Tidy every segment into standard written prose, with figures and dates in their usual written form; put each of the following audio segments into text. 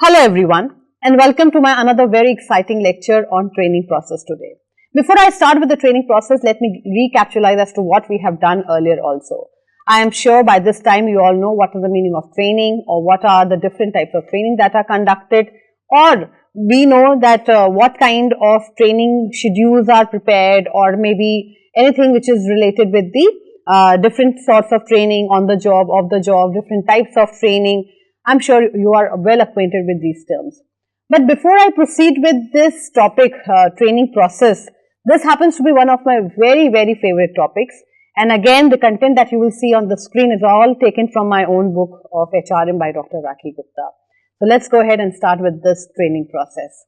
Hello everyone and welcome to my another very exciting lecture on training process today. Before I start with the training process, let me recapitalize as to what we have done earlier also. I am sure by this time you all know what is the meaning of training or what are the different types of training that are conducted, or we know that what kind of training schedules are prepared, or maybe anything which is related with the different sorts of training on the job, off the job, different types of training. I'm sure you are well acquainted with these terms. But before I proceed with this topic, training process, this happens to be one of my very favorite topics. And again, the content that you will see on the screen is all taken from my own book of HRM by Dr. Rakhi Gupta. So let's go ahead and start with this training process.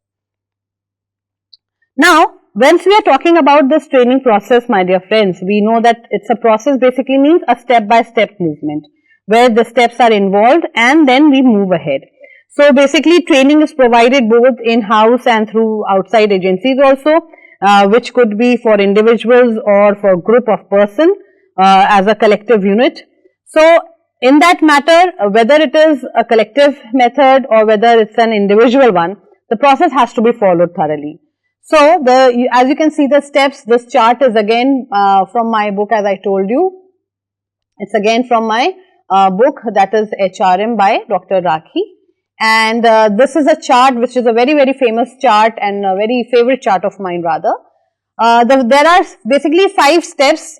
Now, once we are talking about this training process, my dear friends, we know that it's a process basically means a step-by-step movement, where the steps are involved and then we move ahead. So basically training is provided both in-house and through outside agencies also, which could be for individuals or for group of person as a collective unit. So in that matter, whether it is a collective method or whether it's an individual one, the process has to be followed thoroughly. So as you can see the steps, this chart is again from my book, as I told you. It's again from my book, that is HRM by Dr. Rakhi, and this is a chart which is a very famous chart and a very favorite chart of mine rather. There are basically 5 steps.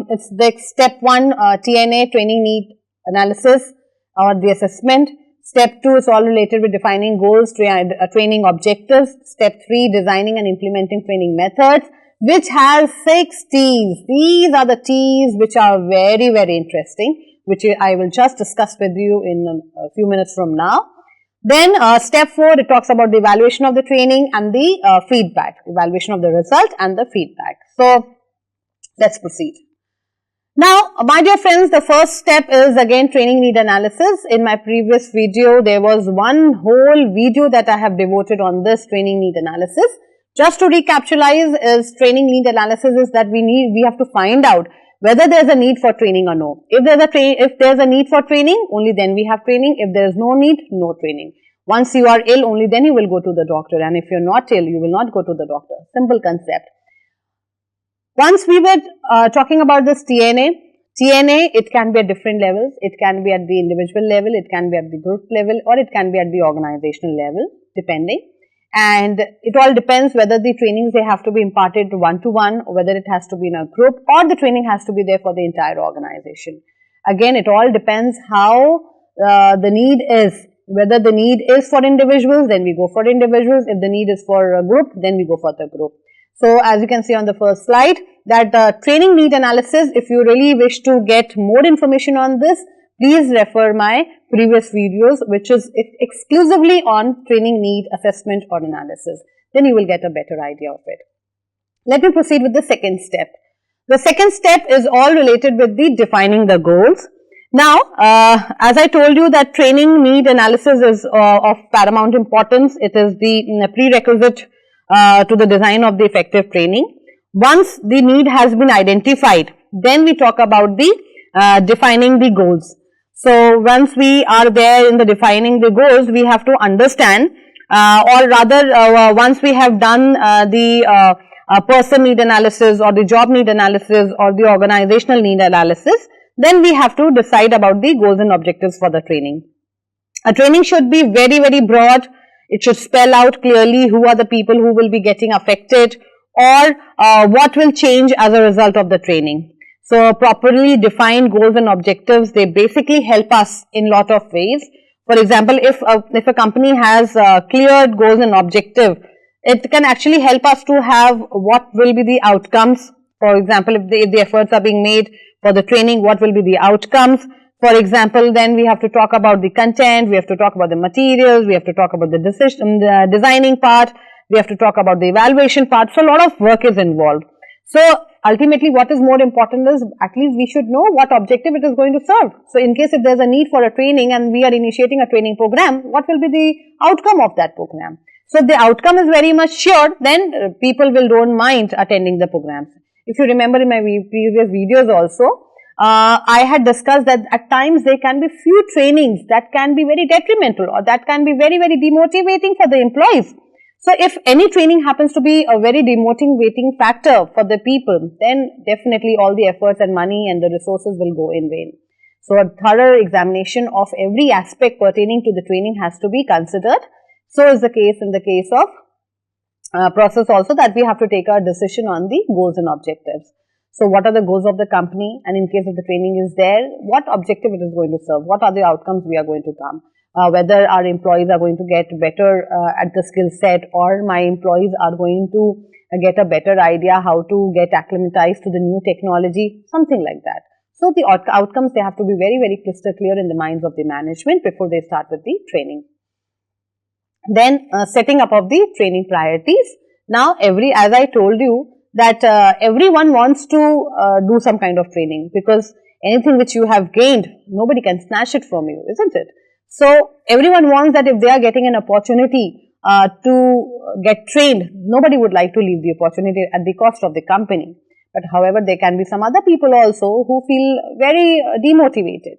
It's the step 1, TNA, training need analysis or the assessment. Step 2 is all related with defining goals, training objectives. Step 3, designing and implementing training methods, which has 6 T's. These are the T's which are very interesting, which I will just discuss with you in a few minutes from now. Then step 4, it talks about the evaluation of the training and the feedback, evaluation of the result and the feedback. So let's proceed. Now, my dear friends, the first step is again training need analysis. In my previous video, there was one whole video that I have devoted on this training need analysis. Just to recapitalize, is training need analysis is that we have to find out whether there is a need for training or no. If there is a need for training, only then we have training. If there is no need, no training. Once you are ill, only then you will go to the doctor, and if you are not ill, you will not go to the doctor. Simple concept. Once we were talking about this TNA, it can be at different levels. It can be at the individual level, it can be at the group level, or it can be at the organizational level, depending. And it all depends whether the trainings they have to be imparted one-to-one, or whether it has to be in a group, or the training has to be there for the entire organization. Again, it all depends how the need is. Whether the need is for individuals, then we go for individuals. If the need is for a group, then we go for the group. So as you can see on the first slide, that training need analysis, if you really wish to get more information on this, please refer my previous videos, which is exclusively on training need assessment or analysis. Then you will get a better idea of it. Let me proceed with the second step. The second step is all related with the defining the goals. Now, as I told you that training need analysis is of paramount importance. It is the prerequisite to the design of the effective training. Once the need has been identified, then we talk about the defining the goals. So once we are there in the defining the goals, we have to understand, or rather once we have done the person need analysis or the job need analysis or the organizational need analysis, then we have to decide about the goals and objectives for the training. A training should be very broad. It should spell out clearly who are the people who will be getting affected, or what will change as a result of the training. So properly defined goals and objectives, they basically help us in lot of ways. For example, if a company has cleared goals and objective, it can actually help us to have what will be the outcomes. For example, if the efforts are being made for the training, what will be the outcomes. For example, then we have to talk about the content, we have to talk about the materials, we have to talk about the designing part, we have to talk about the evaluation part. So a lot of work is involved. So ultimately what is more important is at least we should know what objective it is going to serve. So in case if there is a need for a training and we are initiating a training program, what will be the outcome of that program? So if the outcome is very much sure, then people will don't mind attending the programs. If you remember in my previous videos also, I had discussed that at times there can be few trainings that can be very detrimental or that can be very, very demotivating for the employees. So, if any training happens to be a very demotivating factor for the people, then definitely all the efforts and money and the resources will go in vain. So, a thorough examination of every aspect pertaining to the training has to be considered. So is the case in the case of process also, that we have to take our decision on the goals and objectives. So, what are the goals of the company, and in case of the training is there, what objective it is going to serve, what are the outcomes we are going to come, whether our employees are going to get better at the skill set, or my employees are going to get a better idea how to get acclimatized to the new technology, something like that. So, the outcomes, they have to be very, very crystal clear in the minds of the management before they start with the training. Then setting up of the training priorities. Now, as I told you that everyone wants to do some kind of training, because anything which you have gained, nobody can snatch it from you, isn't it? So, everyone wants that if they are getting an opportunity to get trained, nobody would like to leave the opportunity at the cost of the company. But however, there can be some other people also who feel very demotivated.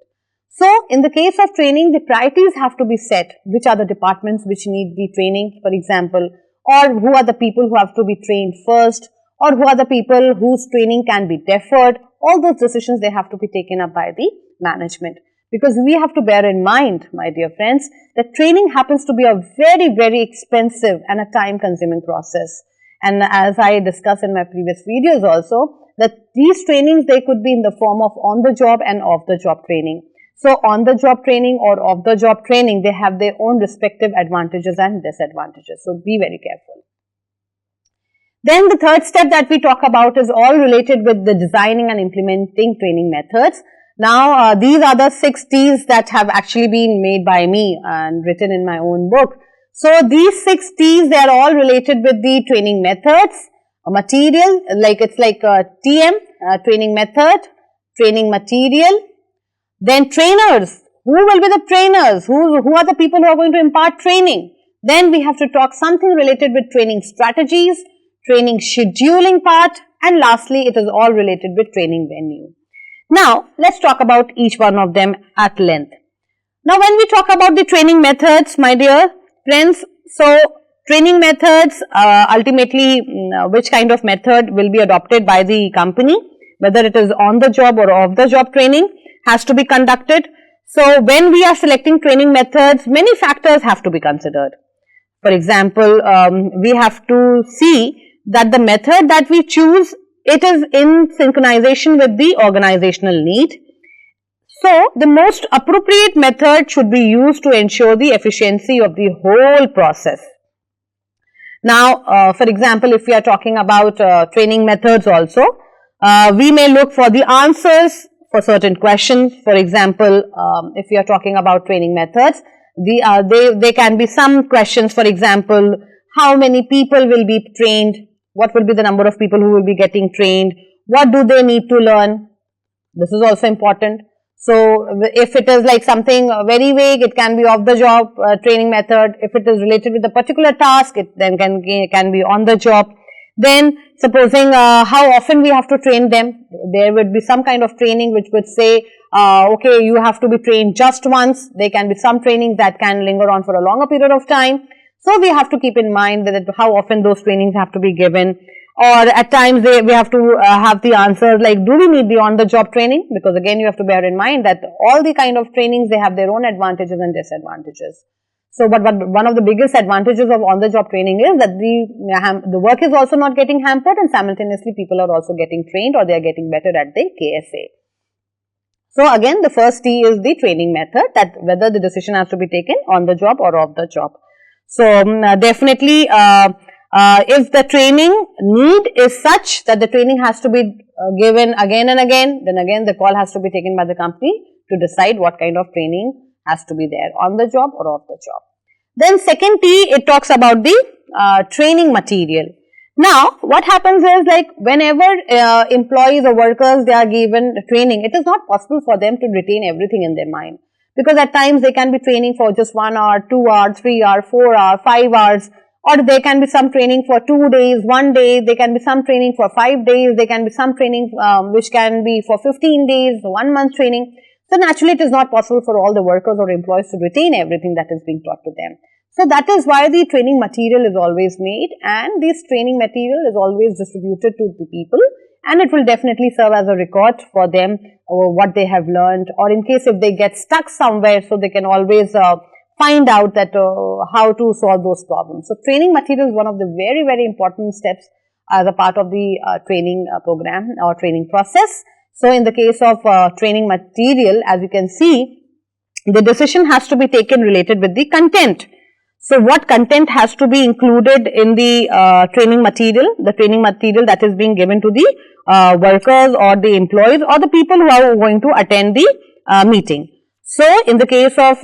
So, in the case of training, the priorities have to be set. Which are the departments which need the training, for example, or who are the people who have to be trained first, or who are the people whose training can be deferred. All those decisions, they have to be taken up by the management. Because we have to bear in mind, my dear friends, that training happens to be a very, very expensive and a time-consuming process. And as I discussed in my previous videos also, that these trainings, they could be in the form of on-the-job and off-the-job training. So, on-the-job training or off-the-job training, they have their own respective advantages and disadvantages. So, be very careful. Then the third step that we talk about is all related with the designing and implementing training methods. Now, these are the 6 T's that have actually been made by me and written in my own book. So, these 6 T's, they are all related with the training methods, material, like it's like TM, training method, training material. Then trainers, who will be the trainers, who are the people who are going to impart training. Then we have to talk something related with training strategies, training scheduling part, and lastly it is all related with training venue. Now, let's talk about each one of them at length. Now, when we talk about the training methods, my dear friends, so training methods, ultimately which kind of method will be adopted by the company, whether it is on the job or off the job training, has to be conducted. So, when we are selecting training methods, many factors have to be considered. For example, we have to see that the method that we choose, it is in synchronization with the organizational need. So, the most appropriate method should be used to ensure the efficiency of the whole process. Now, for example, if we are talking about training methods also, we may look for the answers for certain questions. For example, if we are talking about training methods, there can be some questions. For example, how many people will be trained? What will be the number of people who will be getting trained? What do they need to learn? This is also important. So, if it is like something very vague, it can be off the job training method. If it is related with a particular task, it then can be on the job. Then, supposing how often we have to train them, there would be some kind of training which would say, okay, you have to be trained just once. There can be some trainings that can linger on for a longer period of time. So, we have to keep in mind that how often those trainings have to be given, or at times we have to have the answers like, do we need the on-the-job training? Because again, you have to bear in mind that all the kind of trainings, they have their own advantages and disadvantages. So, but one of the biggest advantages of on-the-job training is that the work is also not getting hampered, and simultaneously people are also getting trained, or they are getting better at the KSA. So, again, the first T is the training method, that whether the decision has to be taken on the job or off the job. So, definitely if the training need is such that the training has to be given again and again, then again the call has to be taken by the company to decide what kind of training has to be there, on the job or off the job. Then second T, it talks about the training material. Now, what happens is, like, whenever employees or workers, they are given training, it is not possible for them to retain everything in their mind. Because at times they can be training for just 1 hour, 2 hours, 3 hours, 4 hours, 5 hours, or there can be some training for 2 days, 1 day, there can be some training for 5 days, there can be some training which can be for 15 days, 1 month training. So naturally it is not possible for all the workers or employees to retain everything that is being taught to them. So that is why the training material is always made, and this training material is always distributed to the people, and it will definitely serve as a record for them or what they have learned, or in case if they get stuck somewhere, so they can always find out that how to solve those problems. So training material is one of the very, very important steps as a part of the training program or training process. So in the case of training material, as you can see, the decision has to be taken related with the content. So what content has to be included in the training material that is being given to the workers or the employees or the people who are going to attend the meeting. So in the case of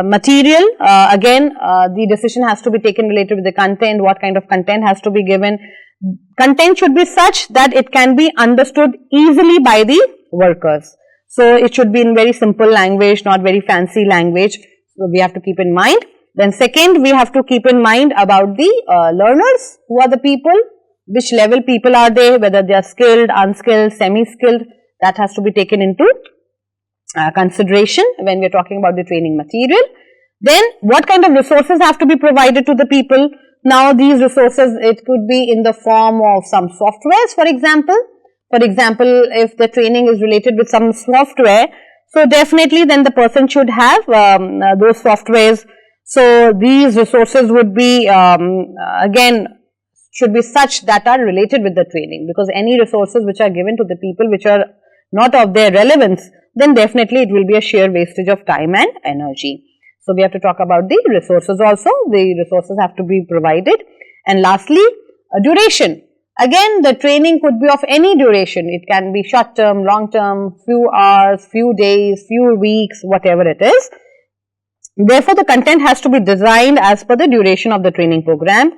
material, again the decision has to be taken related with the content, what kind of content has to be given. Content should be such that it can be understood easily by the workers. So it should be in very simple language, not very fancy language. So we have to keep in mind. Then second, we have to keep in mind about the learners. Who are the people? Which level people are they? Whether they are skilled, unskilled, semi-skilled. That has to be taken into consideration when we are talking about the training material. Then what kind of resources have to be provided to the people? Now these resources, it could be in the form of some softwares, for example. For example, if the training is related with some software, so definitely then the person should have those softwares. So these resources would be again should be such that are related with the training, because any resources which are given to the people which are not of their relevance, then definitely it will be a sheer wastage of time and energy. So we have to talk about the resources also. The resources have to be provided. And lastly, duration. Again, the training could be of any duration. It can be short term, long term, few hours, few days, few weeks, whatever it is. Therefore, the content has to be designed as per the duration of the training program.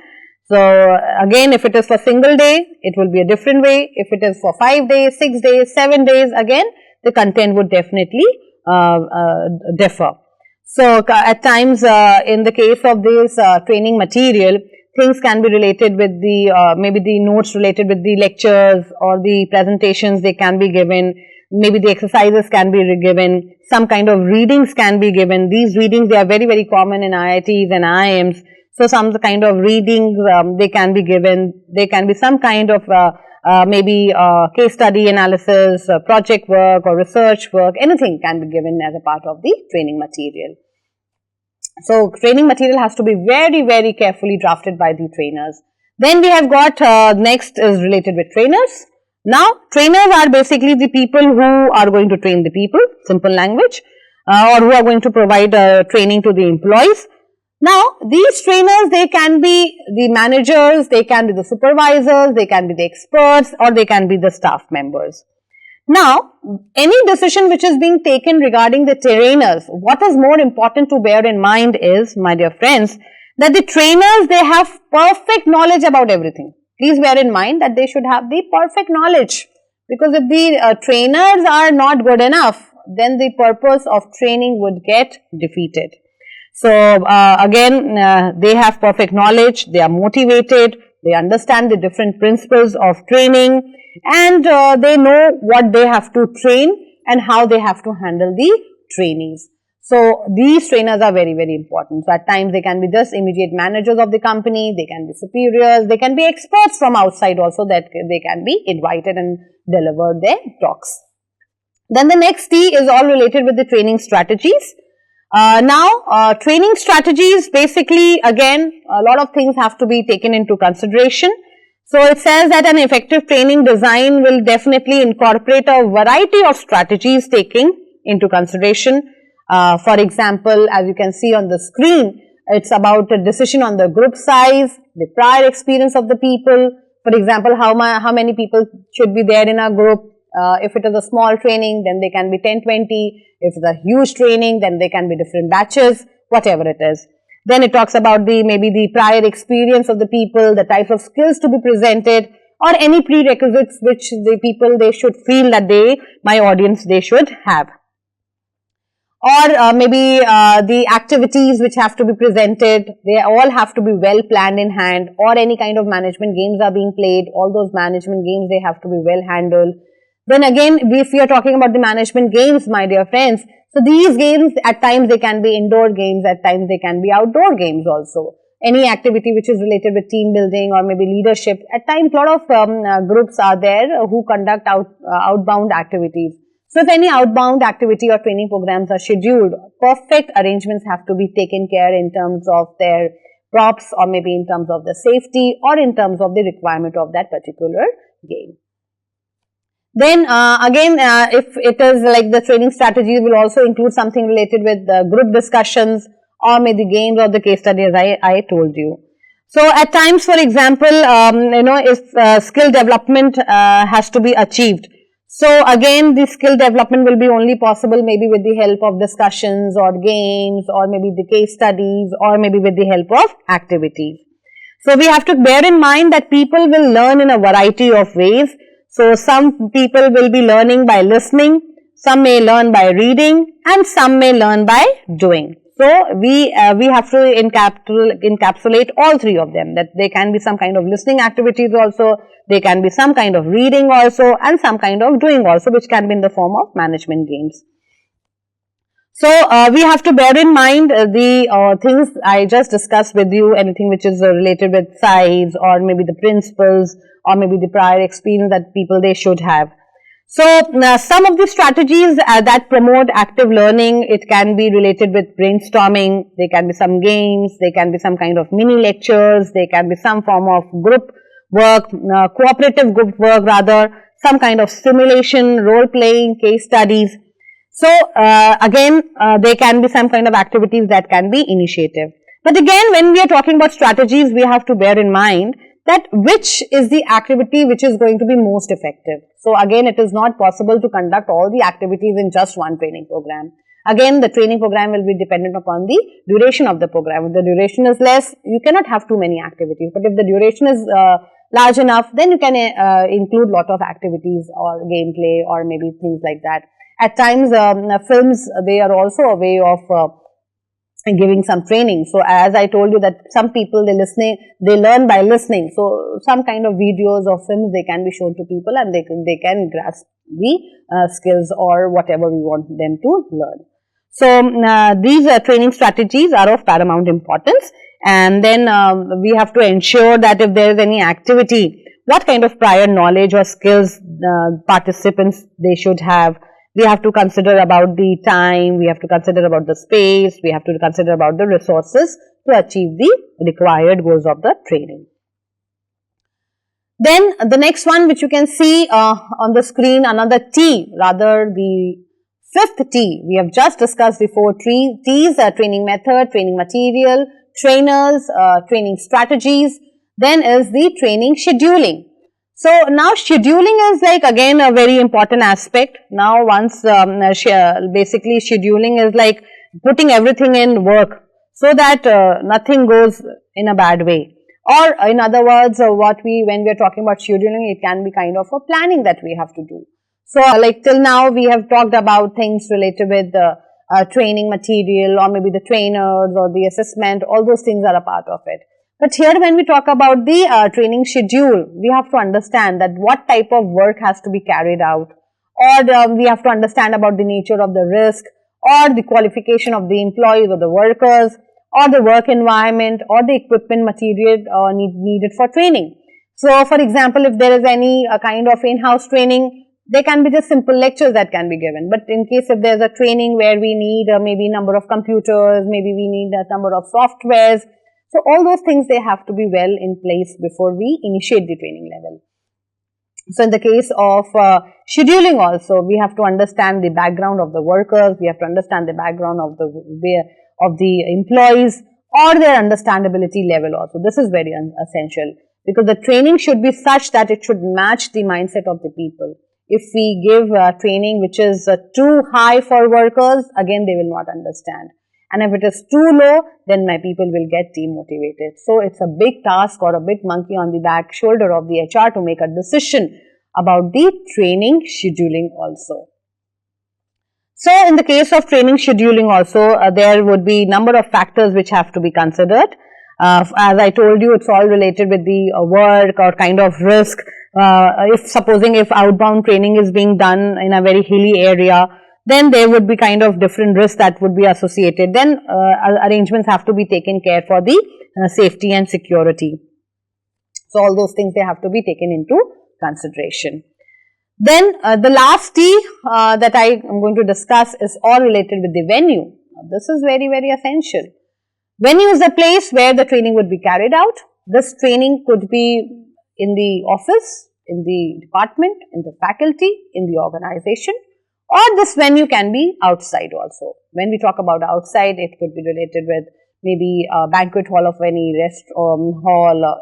So again, if it is for single day, it will be a different way. If it is for 5 days, 6 days, 7 days, again, the content would definitely differ. So at times, in the case of this training material, things can be related with the maybe the notes related with the lectures or the presentations they can be given. Maybe the exercises can be given. Some kind of readings can be given. These readings, they are very, very common in IITs and IIMs. So some kind of readings they can be given. There can be some kind of maybe case study analysis, project work or research work, anything can be given as a part of the training material. So training material has to be very, very carefully drafted by the trainers. Then we have got next is related with trainers. Now trainers are basically the people who are going to train the people, simple language, or who are going to provide training to the employees. Now these trainers, they can be the managers, they can be the supervisors, they can be the experts, or they can be the staff members. Now any decision which is being taken regarding the trainers, what is more important to bear in mind is, my dear friends, that the trainers, they have perfect knowledge about everything. Please bear in mind that they should have the perfect knowledge, because if the trainers are not good enough, then the purpose of training would get defeated. So again, they have perfect knowledge, they are motivated, they understand the different principles of training, and they know what they have to train and how they have to handle the trainees. So these trainers are very, very important. So at times they can be just immediate managers of the company, they can be superiors, they can be experts from outside also, that they can be invited and deliver their talks. Then the next T is all related with the training strategies. Now training strategies, basically again a lot of things have to be taken into consideration. So it says that an effective training design will definitely incorporate a variety of strategies taking into consideration. For example, as you can see on the screen, it's about a decision on the group size, the prior experience of the people. For example, how many people should be there in a group. If it is a small training, then they can be 10, 20. If it's a huge training, then they can be different batches, whatever it is. Then it talks about maybe the prior experience of the people, the type of skills to be presented, or any prerequisites which the people, they should feel that my audience, they should have. or maybe the activities which have to be presented, they all have to be well planned in hand, or any kind of management games are being played, all those management games, they have to be well handled. Then again, if we are talking about the management games, my dear friends, so these games at times they can be indoor games, at times they can be outdoor games also. Any activity which is related with team building or maybe leadership, at times a lot of groups are there who conduct outbound activities. So if any outbound activity or training programs are scheduled, perfect arrangements have to be taken care in terms of their props, or maybe in terms of the safety, or in terms of the requirement of that particular game. Then again, if it is like the training strategies will also include something related with group discussions, or maybe games or the case studies I told you. So at times, for example, if skill development has to be achieved, so again, the skill development will be only possible maybe with the help of discussions or games, or maybe the case studies, or maybe with the help of activities. So we have to bear in mind that people will learn in a variety of ways. So some people will be learning by listening, some may learn by reading, and some may learn by doing. So we have to encapsulate all three of them, that they can be some kind of listening activities also, they can be some kind of reading also, and some kind of doing also, which can be in the form of management games. So we have to bear in mind the things I just discussed with you, anything which is related with size, or maybe the principles, or maybe the prior experience that people they should have. So some of the strategies that promote active learning, it can be related with brainstorming, there can be some games, there can be some kind of mini lectures, there can be some form of group work, cooperative group work rather, some kind of simulation, role playing, case studies. So again, there can be some kind of activities that can be initiative. But again, when we are talking about strategies, we have to bear in mind that which is the activity which is going to be most effective. So again, it is not possible to conduct all the activities in just one training program. Again, the training program will be dependent upon the duration of the program. If the duration is less, you cannot have too many activities. But if the duration is large enough, then you can include lot of activities or gameplay or maybe things like that. At times, films, they are also a way of giving some training. So as I told you that some people they learn by listening. So some kind of videos or films, they can be shown to people, and they can grasp the skills or whatever we want them to learn. So these training strategies are of paramount importance. And then we have to ensure that if there is any activity, what kind of prior knowledge or skills participants they should have. We have to consider about the time, we have to consider about the space, we have to consider about the resources to achieve the required goals of the training. Then the next one which you can see on the screen, another T, rather the fifth T. We have just discussed the four T's, training method, training material, trainers, training strategies. Then is the training scheduling. So now scheduling is like again a very important aspect. Now once basically scheduling is like putting everything in work so that nothing goes in a bad way. Or in other words, when we are talking about scheduling, it can be kind of a planning that we have to do. So like till now we have talked about things related with training material, or maybe the trainers or the assessment, all those things are a part of it. But here when we talk about the training schedule, we have to understand that what type of work has to be carried out, or we have to understand about the nature of the risk, or the qualification of the employees or the workers, or the work environment, or the equipment material needed for training. So for example, if there is any kind of in-house training, there can be just simple lectures that can be given. But in case if there is a training where we need maybe number of computers, maybe we need a number of softwares, so all those things, they have to be well in place before we initiate the training level. So in the case of scheduling also, we have to understand the background of the workers, we have to understand the background of the employees, or their understandability level also. This is very essential, because the training should be such that it should match the mindset of the people. If we give training which is too high for workers, again they will not understand. And if it is too low, then my people will get demotivated. So it's a big task or a big monkey on the back shoulder of the HR to make a decision about the training scheduling also. So, in the case of training scheduling also, there would be number of factors which have to be considered. As I told you, it's all related with the work or kind of risk. If outbound training is being done in a very hilly area, then there would be kind of different risks that would be associated. Then arrangements have to be taken care for the safety and security. So, all those things they have to be taken into consideration. Then the last T that I am going to discuss is all related with the venue. Now, this is very, very essential. Venue is the place where the training would be carried out. This training could be in the office, in the department, in the faculty, in the organization, or this venue can be outside also. When we talk about outside, it could be related with maybe a banquet hall of any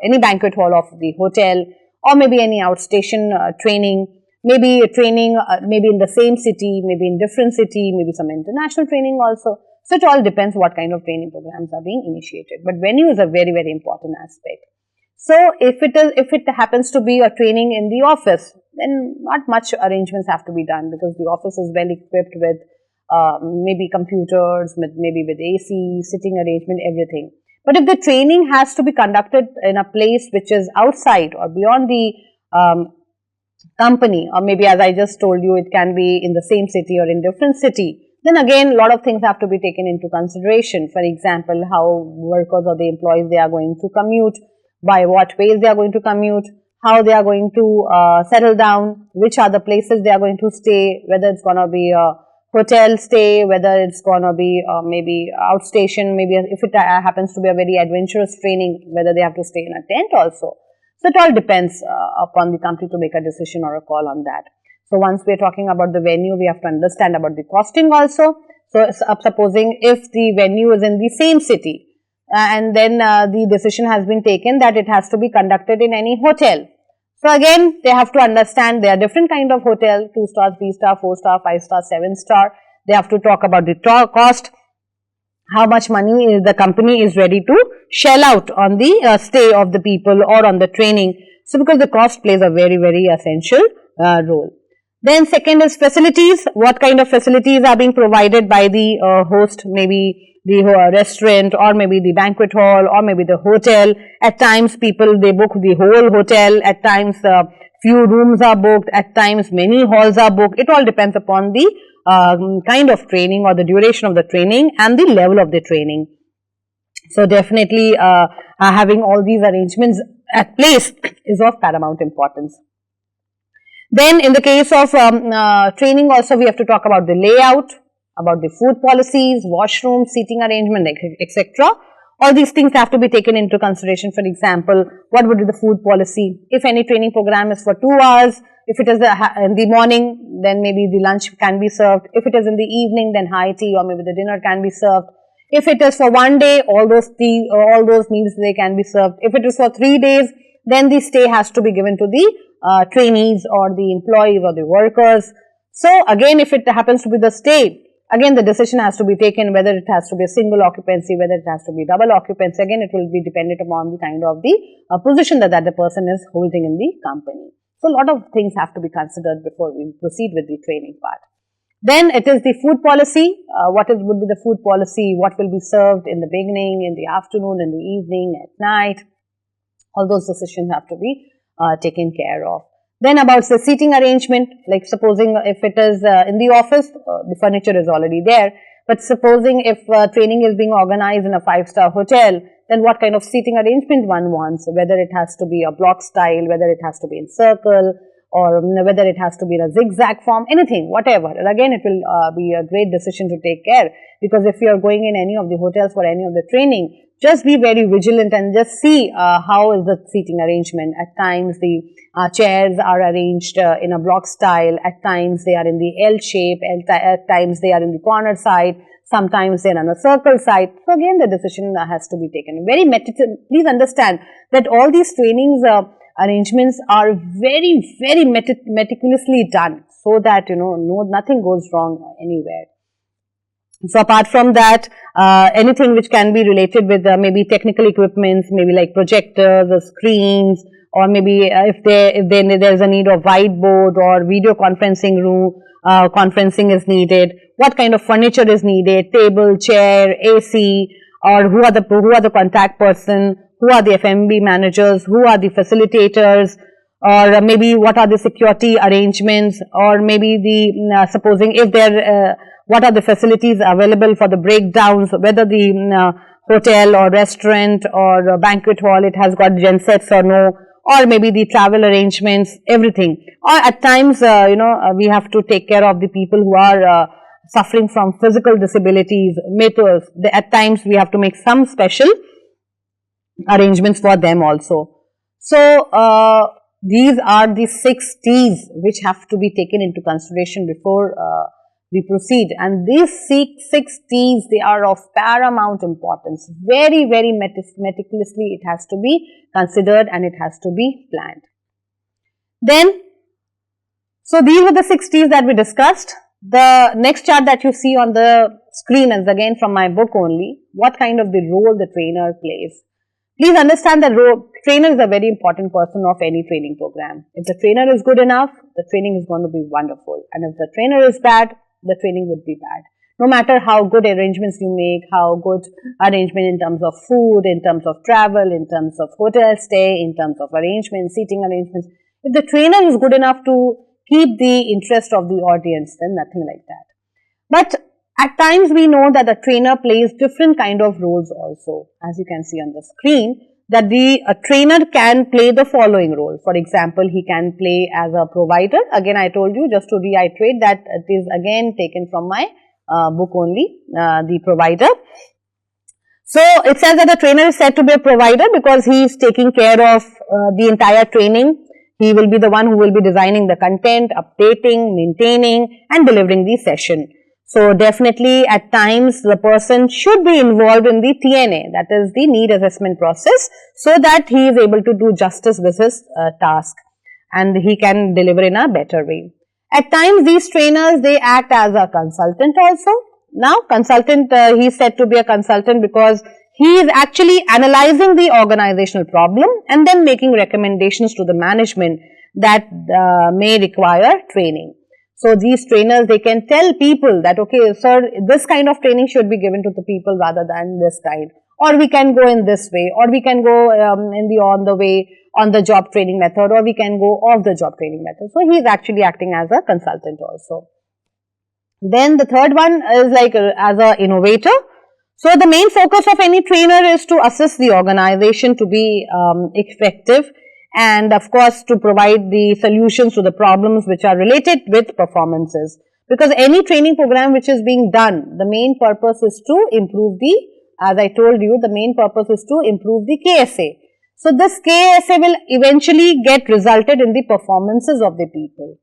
any banquet hall of the hotel, or maybe any outstation training, maybe a training maybe in the same city, maybe in different city, maybe some international training also. So, it all depends what kind of training programs are being initiated. But venue is a very, very important aspect. So, if it happens to be a training in the office, then not much arrangements have to be done, because the office is well equipped with maybe computers, maybe with AC, sitting arrangement, everything. But if the training has to be conducted in a place which is outside or beyond the company, or maybe as I just told you, it can be in the same city or in different city, then again a lot of things have to be taken into consideration. For example, how workers or the employees, they are going to commute, by what ways they are going to commute, how they are going to settle down, which are the places they are going to stay, whether it's going to be a hotel stay, whether it's going to be maybe outstation, maybe if it happens to be a very adventurous training, whether they have to stay in a tent also. So, it all depends upon the company to make a decision or a call on that. So, once we are talking about the venue, we have to understand about the costing also. So, supposing if the venue is in the same city and then the decision has been taken that it has to be conducted in any hotel. So, again they have to understand there are different kind of hotel, 2 star, 3 star, 4 star, 5 star, 7 star. They have to talk about the cost, how much money the company is ready to shell out on the stay of the people or on the training. So, because the cost plays a very, very essential role. Then second is facilities. What kind of facilities are being provided by the host, maybe the restaurant or maybe the banquet hall or maybe the hotel. At times people, they book the whole hotel, at times few rooms are booked, at times many halls are booked. It all depends upon the kind of training or the duration of the training and the level of the training. So, definitely having all these arrangements at place is of paramount importance. Then in the case of training also, we have to talk about the layout, about the food policies, washroom, seating arrangement, etc. All these things have to be taken into consideration. For example, what would be the food policy? If any training program is for 2 hours, if it is in the morning, then maybe the lunch can be served. If it is in the evening, then high tea or maybe the dinner can be served. If it is for 1 day, all those meals they can be served. If it is for 3 days, then the stay has to be given to the trainees or the employees or the workers. So, again if it happens to be the stay, again the decision has to be taken whether it has to be a single occupancy, whether it has to be double occupancy. Again it will be dependent upon the kind of the position that the person is holding in the company. So, a lot of things have to be considered before we proceed with the training part. Then it is the food policy. Would be the food policy, what will be served in the beginning, in the afternoon, in the evening, at night. All those decisions have to be taken care of. Then about the seating arrangement, like supposing if it is in the office, the furniture is already there. But supposing if training is being organized in a 5-star hotel, then what kind of seating arrangement one wants, whether it has to be a block style, whether it has to be in circle, or whether it has to be in a zigzag form, anything, whatever. Again, it will be a great decision to take care, because if you are going in any of the hotels for any of the training, just be very vigilant and just see how is the seating arrangement. At times the chairs are arranged in a block style, at times they are in the L shape, at times they are in the corner side, sometimes they are on a circle side. So, again the decision has to be taken. Please understand that all these trainings arrangements are very, very meticulously done, so that nothing goes wrong anywhere. So, apart from that, anything which can be related with maybe technical equipments, maybe like projectors or screens, or maybe if there is a need of whiteboard or video conferencing room, conferencing is needed, what kind of furniture is needed, table, chair, AC, or who are the contact person, who are the F&B managers, who are the facilitators, or maybe what are the security arrangements, or maybe supposing if there what are the facilities available for the breakdowns, whether the hotel or restaurant or banquet hall, it has got gensets or no, or maybe the travel arrangements, everything. Or at times, we have to take care of the people who are suffering from physical disabilities, metals. At times, we have to make some special arrangements for them also. So, these are the 6 T's which have to be taken into consideration before we proceed, and these 6 T's, they are of paramount importance. Very, very meticulously it has to be considered and it has to be planned. Then, so these were the 6 T's that we discussed. The next chart that you see on the screen is again from my book only. What kind of the role the trainer plays. Please understand that trainer is a very important person of any training program. If the trainer is good enough, the training is going to be wonderful. And if the trainer is bad, the training would be bad. No matter how good arrangements you make, how good arrangement in terms of food, in terms of travel, in terms of hotel stay, in terms of arrangements, seating arrangements. If the trainer is good enough to keep the interest of the audience, then nothing like that. But at times we know that the trainer plays different kind of roles also, as you can see on the screen, that a trainer can play the following role. For example, he can play as a provider. Again, I told you, just to reiterate, that it is again taken from my book only, the provider. So, it says that the trainer is said to be a provider because he is taking care of the entire training. He will be the one who will be designing the content, updating, maintaining and delivering the session. So, definitely at times the person should be involved in the TNA, that is the need assessment process, so that he is able to do justice with his task and he can deliver in a better way. At times these trainers, they act as a consultant also. Now, consultant, he is said to be a consultant because he is actually analyzing the organizational problem and then making recommendations to the management that may require training. So, these trainers, they can tell people that, okay, sir, this kind of training should be given to the people rather than this kind. Or we can go in this way, or we can go on the job training method, or we can go off the job training method. So, he is actually acting as a consultant also. Then the third one is like as an innovator. So, the main focus of any trainer is to assist the organization to be effective, and of course to provide the solutions to the problems which are related with performances. Because any training program which is being done, the main purpose is to improve as I told you, the main purpose is to improve the KSA. So, this KSA will eventually get resulted in the performances of the people.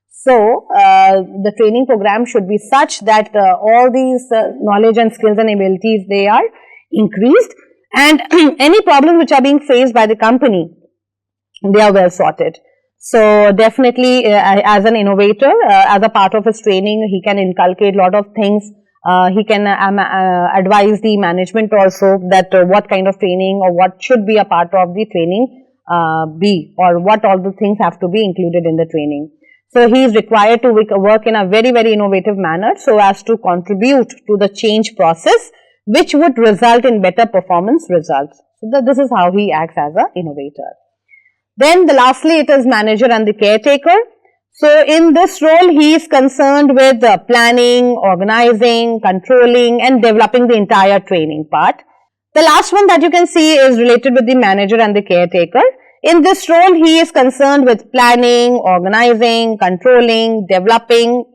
So, the training program should be such that all these knowledge and skills and abilities, they are increased, and any problems which are being faced by the company, they are well sorted. So, definitely as an innovator, as a part of his training, he can inculcate a lot of things. He can advise the management also that what kind of training or what should be a part of the training be, or what all the things have to be included in the training. So, he is required to work in a very, very innovative manner so as to contribute to the change process which would result in better performance results. So, this is how he acts as an innovator. Then lastly, it is manager and the caretaker. So, in this role, he is concerned with planning, organizing, controlling and developing the entire training part. The last one that you can see is related with the manager and the caretaker. In this role, he is concerned with planning, organizing, controlling, developing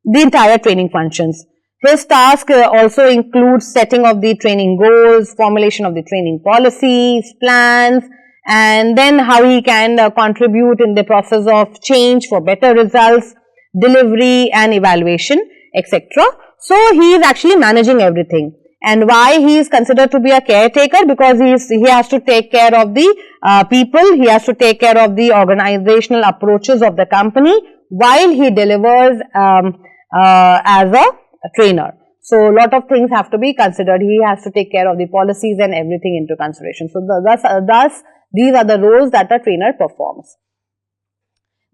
the entire training functions. His task also includes setting of the training goals, formulation of the training policies, plans, and then how he can contribute in the process of change for better results, delivery and evaluation, etc. So, he is actually managing everything. And why he is considered to be a caretaker? Because he has to take care of the people, he has to take care of the organizational approaches of the company while he delivers as a trainer. So, a lot of things have to be considered. He has to take care of the policies and everything into consideration. So, thus these are the roles that a trainer performs.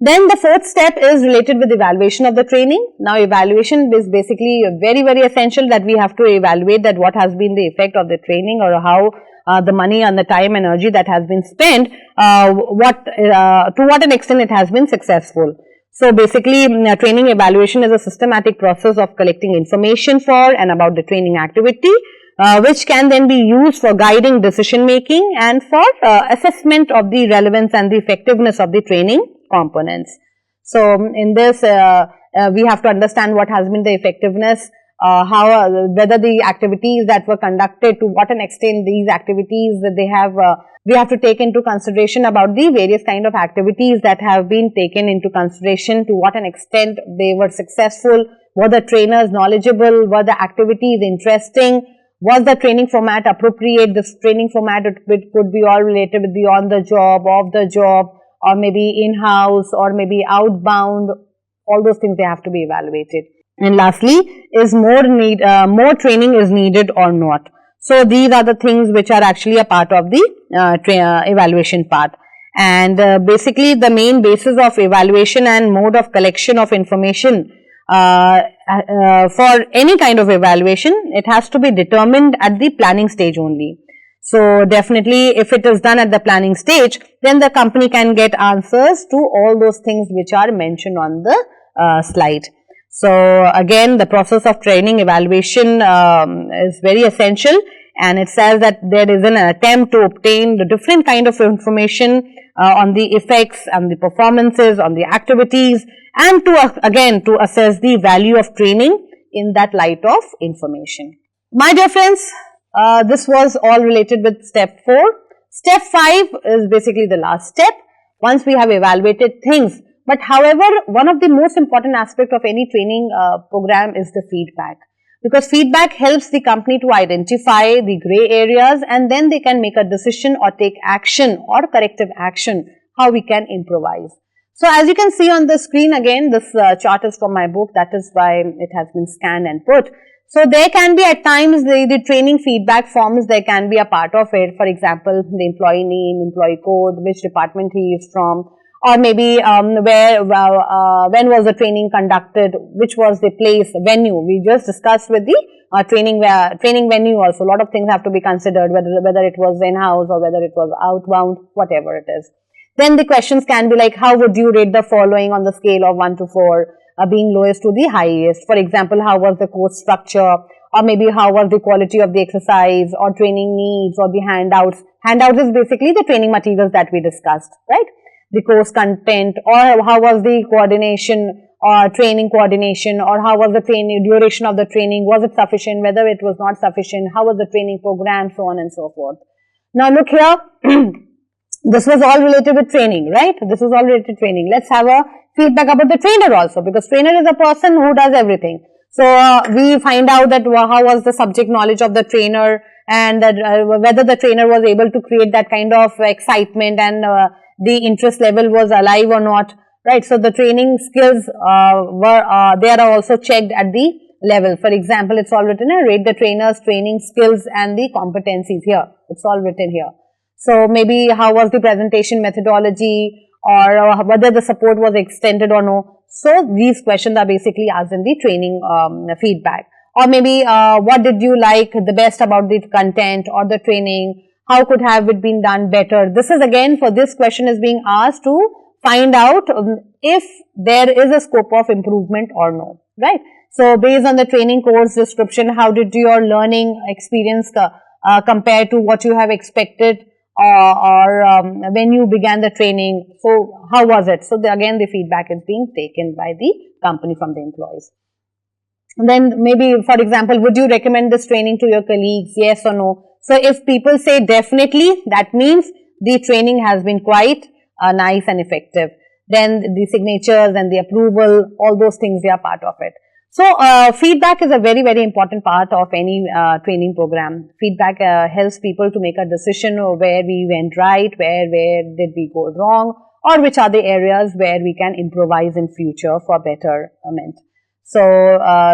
Then the fourth step is related with evaluation of the training. Now evaluation is basically very, very essential that we have to evaluate that what has been the effect of the training, or how the money and the time energy that has been spent, to what an extent it has been successful. So basically training evaluation is a systematic process of collecting information for and about the training activity, which can then be used for guiding decision making and for assessment of the relevance and the effectiveness of the training components. So in this we have to understand what has been the effectiveness, whether the activities that were conducted, to what an extent these activities that they have, we have to take into consideration about the various kind of activities that have been taken into consideration, to what an extent they were successful, were the trainers knowledgeable, were the activities interesting, was the training format appropriate. This training format could be all related with the on the job, off the job, or maybe in-house, or maybe outbound. All those things they have to be evaluated. And lastly is more training is needed or not. So these are the things which are actually a part of the evaluation part. And basically the main basis of evaluation and mode of collection of information for any kind of evaluation, it has to be determined at the planning stage only. So definitely if it is done at the planning stage, then the company can get answers to all those things which are mentioned on the slide. So again, the process of training evaluation is very essential, and it says that there is an attempt to obtain the different kind of information on the effects and the performances, on the activities, and to assess the value of training in that light of information. My dear friends, this was all related with step 4. Step 5 is basically the last step once we have evaluated things. But however, one of the most important aspects of any training program is the feedback, because feedback helps the company to identify the gray areas, and then they can make a decision or take action or corrective action, how we can improvise. So as you can see on the screen, again this chart is from my book, that is why it has been scanned and put. So there can be at times the training feedback forms, there can be a part of it. For example, the employee name, employee code, which department he is from, or maybe when was the training conducted, which was the place, venue. We just discussed with the training venue also. A lot of things have to be considered, whether it was in-house or whether it was outbound, whatever it is. Then the questions can be like, how would you rate the following on the scale of 1 to 4, being lowest to the highest? For example, how was the course structure, or maybe how was the quality of the exercise or training needs, or the handouts. Handouts is basically the training materials that we discussed, right? The course content, or how was the coordination or training coordination, or how was the training duration of the training, was it sufficient, whether it was not sufficient, how was the training program, so on and so forth. Now look here, this was all related with training, right? This was all related to training. Let's have a feedback about the trainer also, because trainer is a person who does everything. So we find out that how was the subject knowledge of the trainer, and that, whether the trainer was able to create that kind of excitement, and the interest level was alive or not, right? So the training skills they are also checked at the level. For example, it's all written here, rate the trainer's training skills and the competencies here. It's all written here. So maybe how was the presentation methodology, or whether the support was extended or no. So these questions are basically asked in the training feedback. Or maybe what did you like the best about the content or the training? How could have it been done better? This is again, for this question is being asked to find out if there is a scope of improvement or no, right? So based on the training course description, how did your learning experience compare to what you have expected, or when you began the training? So how was it? So again, the feedback is being taken by the company from the employees. And then maybe, for example, would you recommend this training to your colleagues? Yes or no? So if people say definitely, that means the training has been quite nice and effective. Then the signatures and the approval, all those things, they are part of it. So feedback is a very, very important part of any training program. Feedback helps people to make a decision of where we went right, where did we go wrong, or which are the areas where we can improvise in future for betterment. So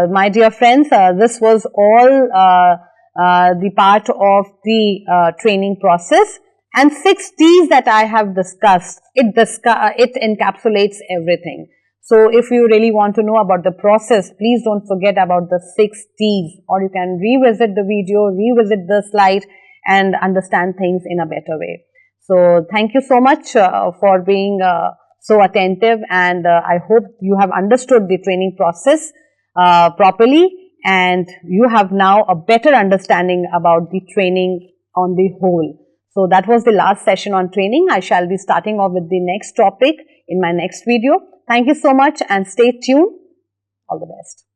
my dear friends, this was all the part of the training process, And 6 T's that I have discussed, it encapsulates everything. So if you really want to know about the process, please don't forget about the 6 T's, or you can revisit the video, revisit the slide and understand things in a better way. So thank you so much for being so attentive, and I hope you have understood the training process properly, and you have now a better understanding about the training on the whole. So that was the last session on training. I shall be starting off with the next topic in my next video. Thank you so much and stay tuned. All the best.